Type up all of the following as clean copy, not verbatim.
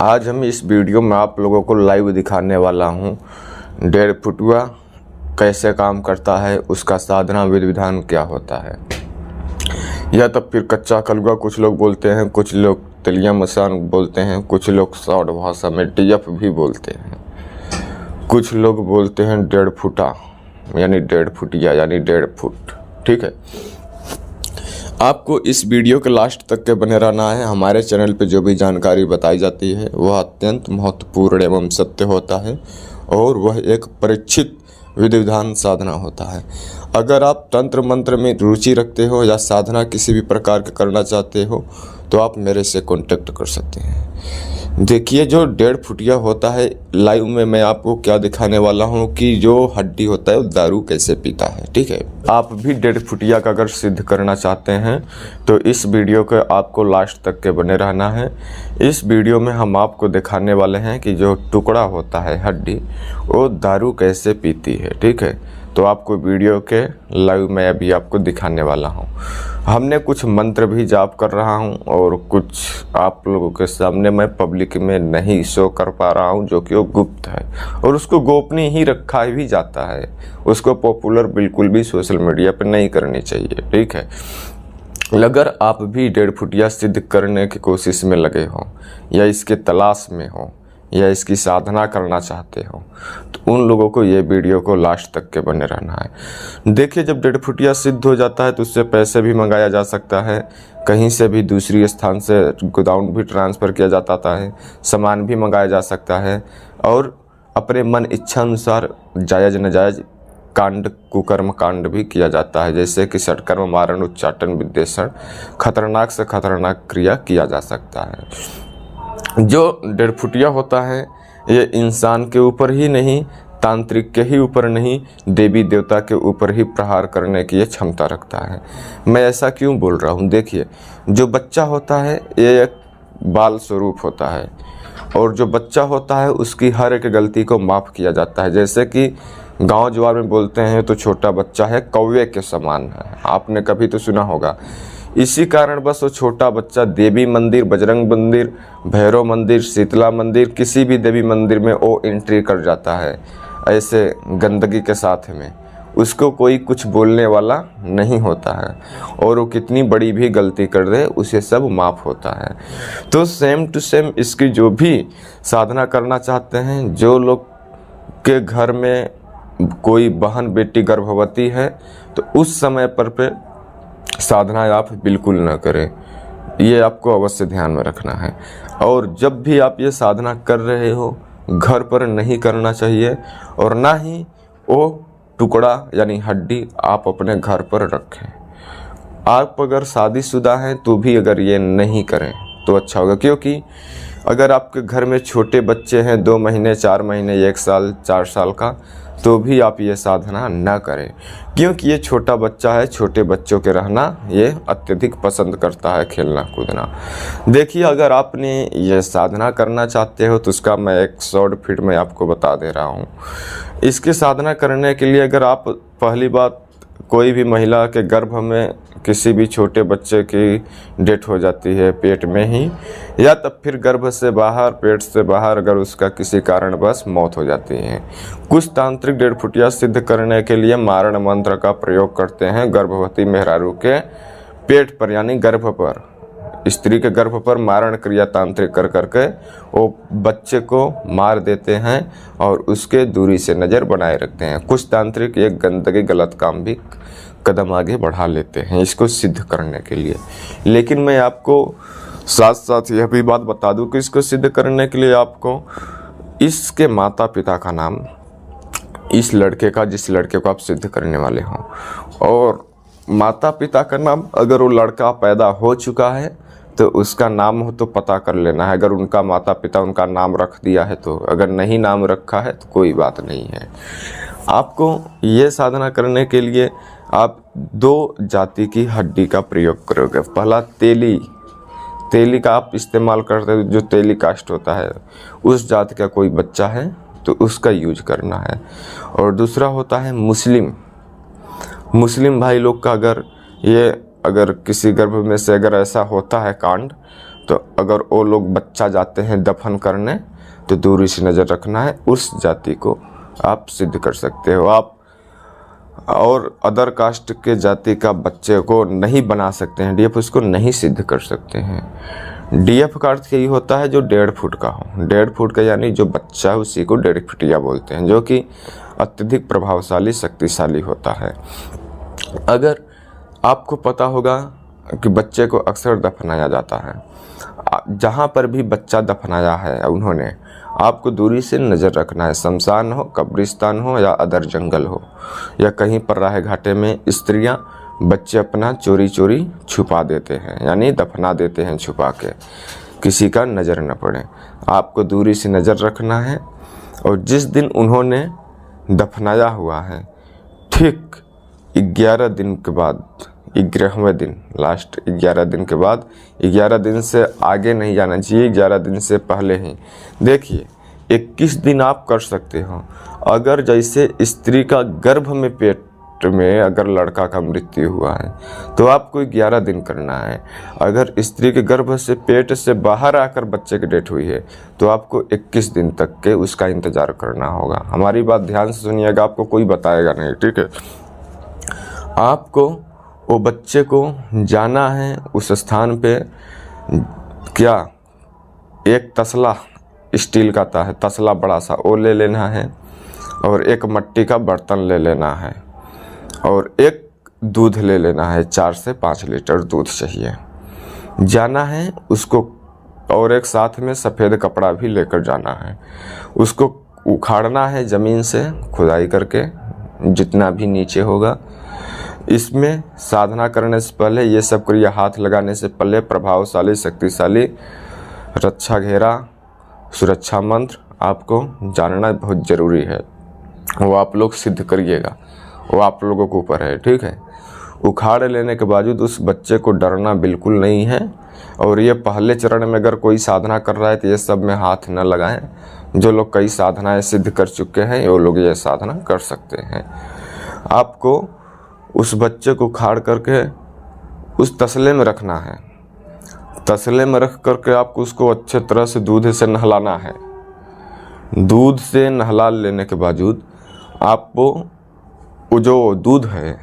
आज हम इस वीडियो में आप लोगों को लाइव दिखाने वाला हूँ 1.5 फुटुआ कैसे काम करता है, उसका साधना विधि विधान क्या होता है। या तो फिर कच्चा कलुआ कुछ लोग बोलते हैं, कुछ लोग तेलिया मसान बोलते हैं, कुछ लोग शॉर्ट भाषा में टीएफ भी बोलते हैं, कुछ लोग बोलते हैं 1.5 फुटा यानी 1.5 फुटिया यानी 1.5 फुट। ठीक है, आपको इस वीडियो के लास्ट तक के बने रहना है। हमारे चैनल पे जो भी जानकारी बताई जाती है वह अत्यंत महत्वपूर्ण एवं सत्य होता है और वह एक परीक्षित विधि विधान साधना होता है। अगर आप तंत्र मंत्र में रुचि रखते हो या साधना किसी भी प्रकार के करना चाहते हो तो आप मेरे से कांटेक्ट कर सकते हैं। देखिए, जो 1.5 फुटिया होता है, लाइव में मैं आपको क्या दिखाने वाला हूँ कि जो हड्डी होता है वो दारू कैसे पीता है। ठीक है, आप भी 1.5 फुटिया का अगर सिद्ध करना चाहते हैं तो इस वीडियो के आपको लास्ट तक के बने रहना है। इस वीडियो में हम आपको दिखाने वाले हैं कि जो टुकड़ा होता है हड्डी, वो दारू कैसे पीती है। ठीक है, तो आपको वीडियो के लाइव में अभी आपको दिखाने वाला हूँ। हमने कुछ मंत्र भी जाप कर रहा हूँ और कुछ आप लोगों के सामने मैं पब्लिक में नहीं शो कर पा रहा हूँ, जो कि वो गुप्त है और उसको गोपनीय ही रखा भी जाता है। उसको पॉपुलर बिल्कुल भी सोशल मीडिया पर नहीं करनी चाहिए। ठीक है, अगर आप भी 1.5 फुटिया सिद्ध करने की कोशिश में लगे हो या इसके तलाश में हो या इसकी साधना करना चाहते हो तो उन लोगों को ये वीडियो को लास्ट तक के बने रहना है। देखिए, जब 1.5 फुटिया सिद्ध हो जाता है तो उससे पैसे भी मंगाया जा सकता है, कहीं से भी दूसरी स्थान से गोदाउन भी ट्रांसफ़र किया जाता है, सामान भी मंगाया जा सकता है और अपने मन इच्छा अनुसार जायज़ नाजायज़ कांड कुकर्म कांड भी किया जाता है, जैसे कि षटकर्म मारण उच्चाटन विद्वेषण खतरनाक से खतरनाक क्रिया किया जा सकता है। जो 1.5 फुटिया होता है ये इंसान के ऊपर ही नहीं, तांत्रिक के ही ऊपर नहीं, देवी देवता के ऊपर ही प्रहार करने की ये क्षमता रखता है। मैं ऐसा क्यों बोल रहा हूँ? देखिए, जो बच्चा होता है ये एक बाल स्वरूप होता है और जो बच्चा होता है उसकी हर एक गलती को माफ़ किया जाता है। जैसे कि गांव जवार में बोलते हैं तो छोटा बच्चा है कौवे के समान है, आपने कभी तो सुना होगा। इसी कारण बस वो छोटा बच्चा देवी मंदिर, बजरंग मंदिर, भैरव मंदिर, शीतला मंदिर, किसी भी देवी मंदिर में वो एंट्री कर जाता है ऐसे गंदगी के साथ में। उसको कोई कुछ बोलने वाला नहीं होता है और वो कितनी बड़ी भी गलती कर दे उसे सब माफ़ होता है। तो सेम टू सेम इसकी जो भी साधना करना चाहते हैं, जो लोग के घर में कोई बहन बेटी गर्भवती है तो उस समय पर साधना आप बिल्कुल ना करें, ये आपको अवश्य ध्यान में रखना है। और जब भी आप ये साधना कर रहे हो घर पर नहीं करना चाहिए और ना ही वो टुकड़ा यानी हड्डी आप अपने घर पर रखें। आप अगर शादीशुदा हैं तो भी अगर ये नहीं करें तो अच्छा होगा, क्योंकि अगर आपके घर में छोटे बच्चे हैं 2 महीने 4 महीने 1 साल 4 साल का, तो भी आप ये साधना ना करें, क्योंकि ये छोटा बच्चा है, छोटे बच्चों के रहना ये अत्यधिक पसंद करता है, खेलना कूदना। देखिए, अगर आपने ये साधना करना चाहते हो तो उसका मैं एक शॉर्ट फिट में आपको बता दे रहा हूँ। इसकी साधना करने के लिए अगर आप पहली बात कोई भी महिला के गर्भ में किसी भी छोटे बच्चे की डेथ हो जाती है पेट में ही, या तब फिर गर्भ से बाहर पेट से बाहर अगर उसका किसी कारणवश मौत हो जाती है, कुछ तांत्रिक 1.5 फुटिया सिद्ध करने के लिए मारण मंत्र का प्रयोग करते हैं गर्भवती मेहरारू के पेट पर यानी गर्भ पर। स्त्री के गर्भ पर मारण क्रिया तांत्रिक कर करके वो बच्चे को मार देते हैं और उसके दूरी से नज़र बनाए रखते हैं। कुछ तांत्रिक एक गंदगी गलत काम भी कदम आगे बढ़ा लेते हैं इसको सिद्ध करने के लिए। लेकिन मैं आपको साथ साथ यह भी बात बता दूं कि इसको सिद्ध करने के लिए आपको इसके माता पिता का नाम, इस लड़के का जिस लड़के को आप सिद्ध करने वाले हों, और माता पिता का नाम, अगर वो लड़का पैदा हो चुका है तो उसका नाम हो तो पता कर लेना है, अगर उनका माता पिता उनका नाम रख दिया है तो। अगर नहीं नाम रखा है तो कोई बात नहीं है। आपको ये साधना करने के लिए आप 2 जाति की हड्डी का प्रयोग करोगे। पहला तेली का आप इस्तेमाल करते हो, जो तेली कास्ट होता है उस जाति का कोई बच्चा है तो उसका यूज करना है। और दूसरा होता है मुस्लिम भाई लोग का, अगर किसी गर्भ में से अगर ऐसा होता है कांड तो अगर वो लोग बच्चा जाते हैं दफन करने तो दूरी से नज़र रखना है, उस जाति को आप सिद्ध कर सकते हो। आप और अदर कास्ट के जाति का बच्चे को नहीं बना सकते हैं डीएफ, उसको नहीं सिद्ध कर सकते हैं। डीएफ का अर्थ यही होता है जो 1.5 फुट का हो। 1.5 फुट का यानी जो बच्चा है उसी को 1.5 फुटिया बोलते हैं, जो कि अत्यधिक प्रभावशाली शक्तिशाली होता है। अगर आपको पता होगा कि बच्चे को अक्सर दफनाया जाता है, जहाँ पर भी बच्चा दफनाया है उन्होंने, आपको दूरी से नज़र रखना है। शमशान हो, कब्रिस्तान हो या अदर जंगल हो या कहीं पर राह घाटे में स्त्रियां बच्चे अपना चोरी चोरी छुपा देते हैं, यानी दफना देते हैं छुपा के, किसी का नज़र न पड़े। आपको दूरी से नज़र रखना है और जिस दिन उन्होंने दफनाया हुआ है ठीक 11 दिन के बाद, 11वें दिन, लास्ट 11 दिन के बाद, 11 दिन से आगे नहीं जाना चाहिए, 11 दिन से पहले ही। देखिए 21 दिन आप कर सकते हो। अगर जैसे स्त्री का गर्भ में, पेट में अगर लड़का का मृत्यु हुआ है तो आपको 11 दिन करना है। अगर स्त्री के गर्भ से, पेट से बाहर आकर बच्चे की डेथ हुई है तो आपको 21 दिन तक के उसका इंतज़ार करना होगा। हमारी बात ध्यान से सुनिएगा, आपको कोई बताएगा नहीं, ठीक है। आपको वो बच्चे को जाना है उस स्थान पे, क्या एक तसला स्टील का आता है, तसला बड़ा सा, वो ले लेना है और एक मिट्टी का बर्तन ले लेना है और एक दूध ले लेना है। 4 से 5 लीटर दूध चाहिए। जाना है उसको, और एक साथ में सफ़ेद कपड़ा भी लेकर जाना है। उसको उखाड़ना है ज़मीन से खुदाई करके, जितना भी नीचे होगा। इसमें साधना करने से पहले, ये सब क्रिया हाथ लगाने से पहले प्रभावशाली शक्तिशाली रक्षा घेरा, सुरक्षा मंत्र आपको जानना बहुत ज़रूरी है। वो आप लोग सिद्ध करिएगा, वो आप लोगों के ऊपर है, ठीक है। उखाड़ लेने के बावजूद उस बच्चे को डरना बिल्कुल नहीं है। और ये पहले चरण में अगर कोई साधना कर रहा है तो ये सब में हाथ न लगाएं। जो लोग कई साधनाएं सिद्ध कर चुके हैं वो लोग ये साधना कर सकते हैं। आपको उस बच्चे को उखाड़ करके उस तसले में रखना है। तसले में रख करके आपको उसको अच्छे तरह से दूध से नहलाना है। दूध से नहला लेने के बावजूद आपको वो जो दूध है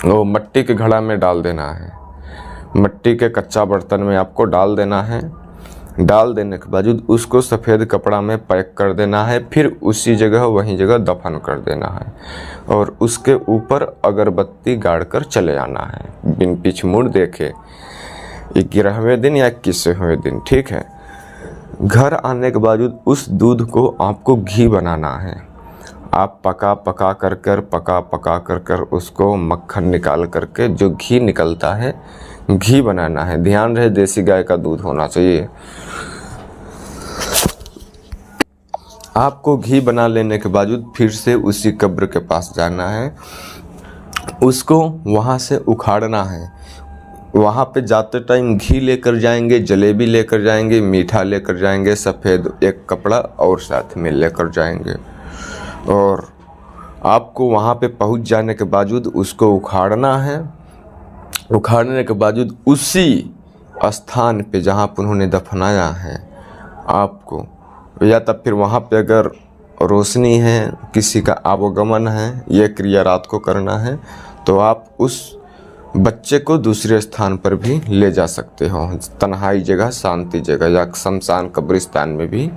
वो मिट्टी के घड़ा में डाल देना है। मिट्टी के कच्चा बर्तन में आपको डाल देना है। डाल देने के बावजूद उसको सफ़ेद कपड़ा में पैक कर देना है, फिर उसी जगह वहीं जगह दफन कर देना है और उसके ऊपर अगरबत्ती गाड़ कर चले आना है बिन पीछ मुड़ देखे, 11वें दिन या 21वें दिन, ठीक है। घर आने के बावजूद उस दूध को आपको घी बनाना है। आप पका पका कर उसको मक्खन निकाल करके जो घी निकलता है, घी बनाना है। ध्यान रहे देसी गाय का दूध होना चाहिए। आपको घी बना लेने के बावजूद फिर से उसी कब्र के पास जाना है, उसको वहाँ से उखाड़ना है। वहाँ पे जाते टाइम घी लेकर जाएंगे, जलेबी लेकर जाएंगे, मीठा लेकर जाएंगे, सफ़ेद एक कपड़ा और साथ में लेकर जाएंगे। और आपको वहाँ पे पहुँच जाने के बावजूद उसको उखाड़ना है। उखाड़ने के बावजूद उसी स्थान पे जहाँ पर उन्होंने दफनाया है आपको, या तब फिर वहाँ पे अगर रोशनी है, किसी का आवागमन है, ये क्रिया रात को करना है, तो आप उस बच्चे को दूसरे स्थान पर भी ले जा सकते हो। तन्हाई जगह, शांति जगह या शमशान कब्रिस्तान में भी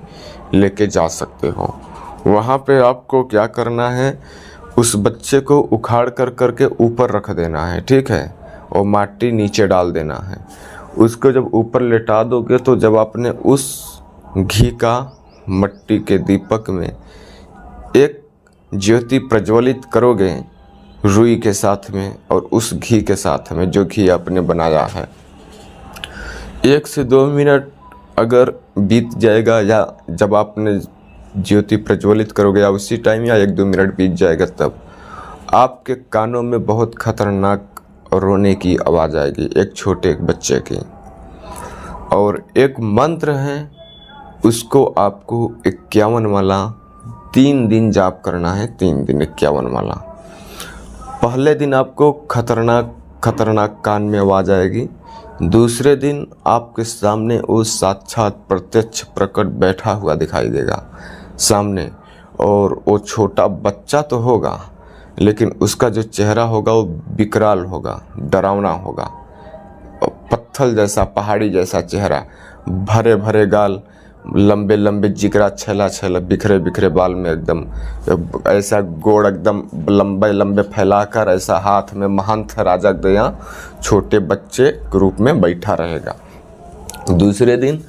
लेके जा सकते हो। वहाँ पे आपको क्या करना है, उस बच्चे को उखाड़ करके ऊपर रख देना है, ठीक है, और माटी नीचे डाल देना है। उसको जब ऊपर लेटा दोगे तो जब आपने उस घी का मिट्टी के दीपक में एक ज्योति प्रज्वलित करोगे रुई के साथ में और उस घी के साथ में जो घी आपने बनाया है, 1 से 2 मिनट अगर बीत जाएगा, या जब आपने ज्योति प्रज्वलित करोगे या उसी टाइम या 1-2 मिनट बीत जाएगा, तब आपके कानों में बहुत खतरनाक रोने की आवाज़ आएगी, एक छोटे बच्चे की। और एक मंत्र है, उसको आपको 51 माला 3 दिन जाप करना है। 3 दिन 51 माला। पहले दिन आपको खतरनाक कान में आवाज़ आएगी, दूसरे दिन आपके सामने वो साक्षात प्रत्यक्ष प्रकट बैठा हुआ दिखाई देगा सामने, और वो छोटा बच्चा तो होगा लेकिन उसका जो चेहरा होगा वो विकराल होगा, डरावना होगा, पत्थर जैसा, पहाड़ी जैसा चेहरा, भरे भरे गाल, लंबे लंबे जिगरा, छेला छेला, बिखरे बिखरे बाल में एकदम ऐसा गोड़ एकदम लंबे लंबे फैलाकर, ऐसा हाथ में महंत राजा गया छोटे बच्चे के रूप में बैठा रहेगा। दूसरे दिन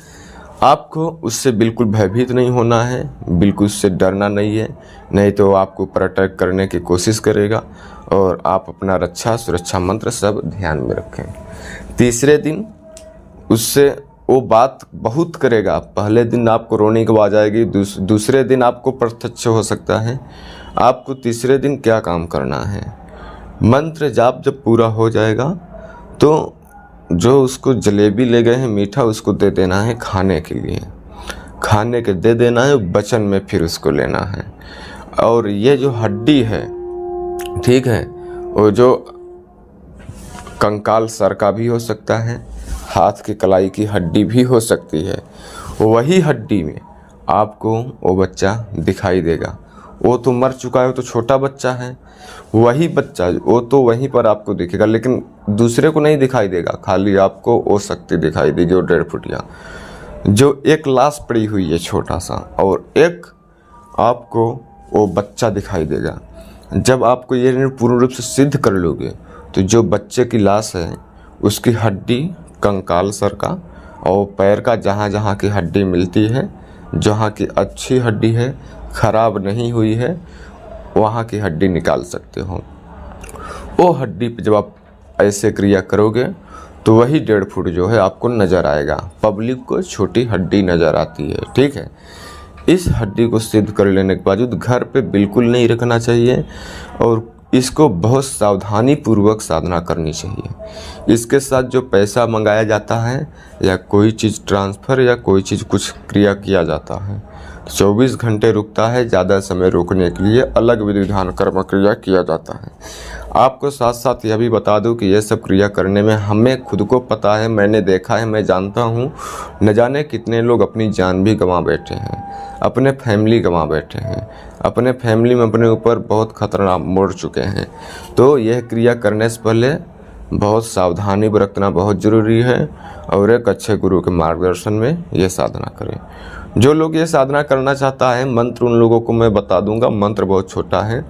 आपको उससे बिल्कुल भयभीत नहीं होना है, बिल्कुल उससे डरना नहीं है, नहीं तो आपको ऊपर अटैक करने की कोशिश करेगा, और आप अपना रक्षा सुरक्षा मंत्र सब ध्यान में रखें। तीसरे दिन उससे वो बात बहुत करेगा। पहले दिन आपको रोने की आवाज़ आएगी, दूसरे दिन आपको प्रत्यक्ष हो सकता है। आपको तीसरे दिन क्या काम करना है, मंत्र जाप जब पूरा हो जाएगा तो जो उसको जलेबी ले गए हैं मीठा, उसको दे देना है खाने के लिए, खाने के दे देना है, वचन में फिर उसको लेना है। और ये जो हड्डी है, ठीक है, वो जो कंकाल सर का भी हो सकता है, हाथ की कलाई की हड्डी भी हो सकती है, वही हड्डी में आपको वो बच्चा दिखाई देगा। वो तो मर चुका है, वो तो छोटा बच्चा है, वही बच्चा वो तो वहीं पर आपको दिखेगा, लेकिन दूसरे को नहीं दिखाई देगा, खाली आपको वो शक्ति दिखाई देगी, वो 1.5 फुटिया जो एक लाश पड़ी हुई है छोटा सा, और एक आपको वो बच्चा दिखाई देगा। जब आपको ये पूर्ण रूप से सिद्ध कर लोगे तो जो बच्चे की लाश है उसकी हड्डी, कंकाल सर का और पैर का, जहाँ जहाँ की हड्डी मिलती है, जहाँ की अच्छी हड्डी है, खराब नहीं हुई है, वहाँ की हड्डी निकाल सकते हो। वो हड्डी पे जब आप ऐसे क्रिया करोगे तो वही 1.5 फुट जो है आपको नज़र आएगा। पब्लिक को छोटी हड्डी नज़र आती है, ठीक है। इस हड्डी को सिद्ध कर लेने के बावजूद घर पे बिल्कुल नहीं रखना चाहिए, और इसको बहुत सावधानी पूर्वक साधना करनी चाहिए। इसके साथ जो पैसा मंगाया जाता है या कोई चीज़ ट्रांसफ़र या कोई चीज़ कुछ क्रिया किया जाता है, 24 घंटे रुकता है। ज़्यादा समय रोकने के लिए अलग विधि विधान कर्म क्रिया किया जाता है। आपको साथ साथ यह भी बता दूं कि यह सब क्रिया करने में हमें खुद को पता है, मैंने देखा है, मैं जानता हूं, न जाने कितने लोग अपनी जान भी गंवा बैठे हैं, अपने फैमिली गंवा बैठे हैं, अपने फैमिली में अपने ऊपर बहुत खतरा मोड़ चुके हैं। तो यह क्रिया करने से पहले बहुत सावधानी बरतना बहुत ज़रूरी है, और एक अच्छे गुरु के मार्गदर्शन में यह साधना करें। जो लोग ये साधना करना चाहता है, मंत्र उन लोगों को मैं बता दूंगा। मंत्र बहुत छोटा है।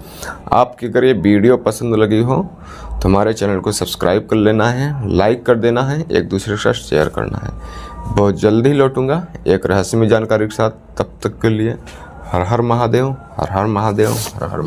आपकी अगर ये वीडियो पसंद लगी हो तो हमारे चैनल को सब्सक्राइब कर लेना है, लाइक कर देना है, एक दूसरे के साथ शेयर करना है। बहुत जल्दी लौटूंगा एक रहस्यमय जानकारी के साथ। तब तक के लिए हर हर महादेव, हर हर महादेव, हर हर